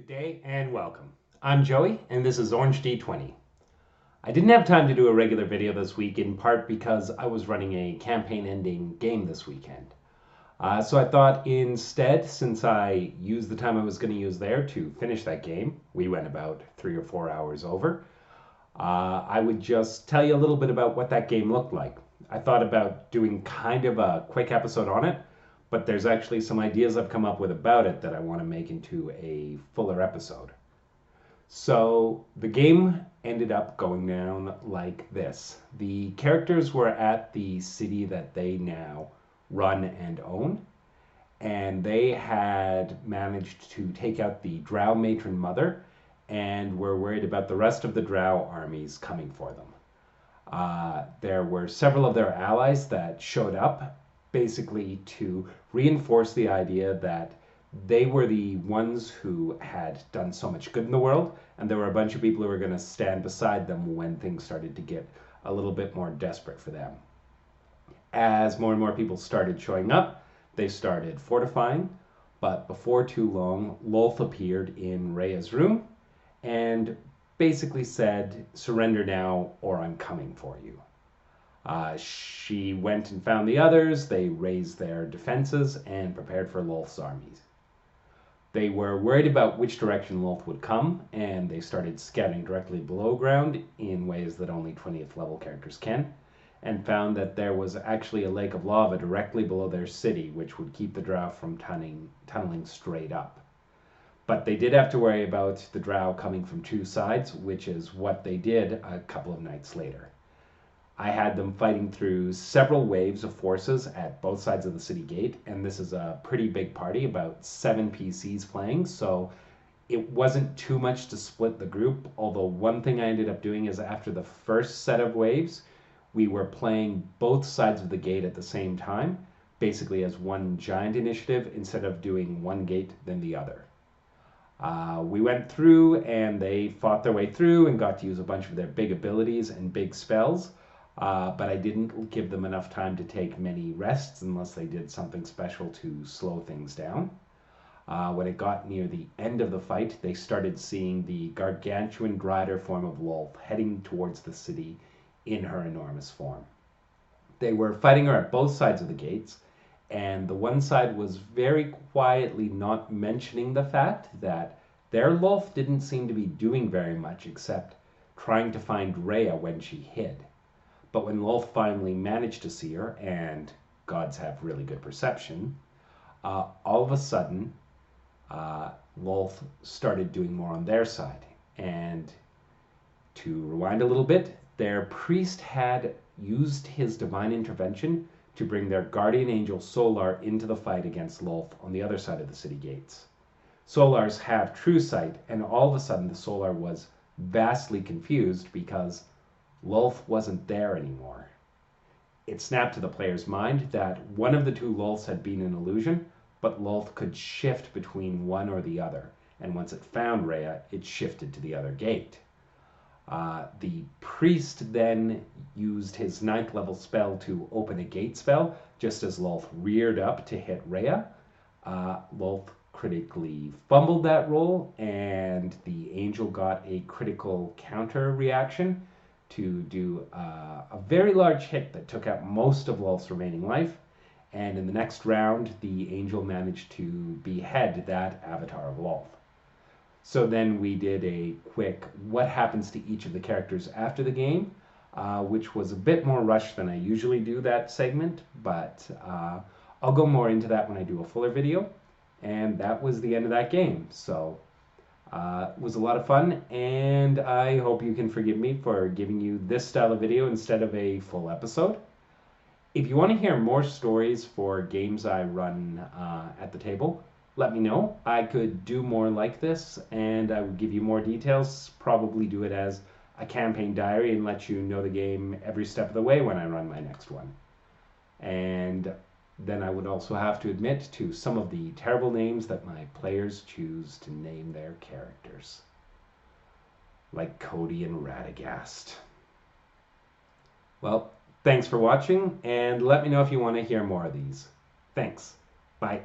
Good day and welcome. I'm Joey and this is Orange D20. I didn't have time to do a regular video this week in part because I was running a campaign ending game this weekend. So I thought instead, since I used the time I was going to use there to finish that game, we went about 3 or 4 hours over, I would just tell you a little bit about what that game looked like. I thought about doing kind of a quick episode on it, but there's actually some ideas I've come up with about it that I want to make into a fuller episode. So the game ended up going down like this. The characters were at the city that they now run and own, and they had managed to take out the Drow matron mother and were worried about the rest of the Drow armies coming for them. There were several of their allies that showed up basically to reinforce the idea that they were the ones who had done so much good in the world, and there were a bunch of people who were going to stand beside them when things started to get a little bit more desperate for them. As more and more people started showing up, they started fortifying, but before too long, Lolth appeared in Rhea's room and basically said, "Surrender now or I'm coming for you." She went and found the others, they raised their defenses and prepared for Lolth's armies. They were worried about which direction Lolth would come, and they started scouting directly below ground in ways that only 20th level characters can, and found that there was actually a lake of lava directly below their city, which would keep the Drow from tunneling straight up. But they did have to worry about the Drow coming from two sides, which is what they did a couple of nights later. I had them fighting through several waves of forces at both sides of the city gate, and this is a pretty big party, about 7 PCs playing, so it wasn't too much to split the group, although one thing I ended up doing is after the first set of waves, we were playing both sides of the gate at the same time, basically as one giant initiative instead of doing one gate then the other. We went through and they fought their way through and got to use a bunch of their big abilities and big spells. But I didn't give them enough time to take many rests unless they did something special to slow things down. When it got near the end of the fight, they started seeing the gargantuan grider form of Lolth heading towards the city in her enormous form. They were fighting her at both sides of the gates, and the one side was very quietly not mentioning the fact that their Lolth didn't seem to be doing very much except trying to find Rhea when she hid. But when Lolth finally managed to see her, and gods have really good perception, all of a sudden, Lolth started doing more on their side. And to rewind a little bit, their priest had used his divine intervention to bring their guardian angel Solar into the fight against Lolth on the other side of the city gates. Solars have true sight, and all of a sudden the Solar was vastly confused because Lolth wasn't there anymore. It snapped to the player's mind that one of the two Lolths had been an illusion, but Lolth could shift between one or the other, and once it found Rhea, it shifted to the other gate. The priest then used his 9th level spell to open a gate spell, just as Lolth reared up to hit Rhea. Lolth critically fumbled that roll, and the angel got a critical counter reaction to do a very large hit that took out most of Lolth's remaining life, and in the next round, the angel managed to behead that avatar of Lolth. So then we did a quick what happens to each of the characters after the game, which was a bit more rushed than I usually do that segment, but I'll go more into that when I do a fuller video, and that was the end of that game. So it was a lot of fun, and I hope you can forgive me for giving you this style of video instead of a full episode. If you want to hear more stories for games I run at the table, let me know. I could do more like this, and I would give you more details, probably do it as a campaign diary and let you know the game every step of the way when I run my next one. And then I would also have to admit to some of the terrible names that my players choose to name their characters. Like Cody and Radagast. Well, thanks for watching, and let me know if you want to hear more of these. Thanks. Bye.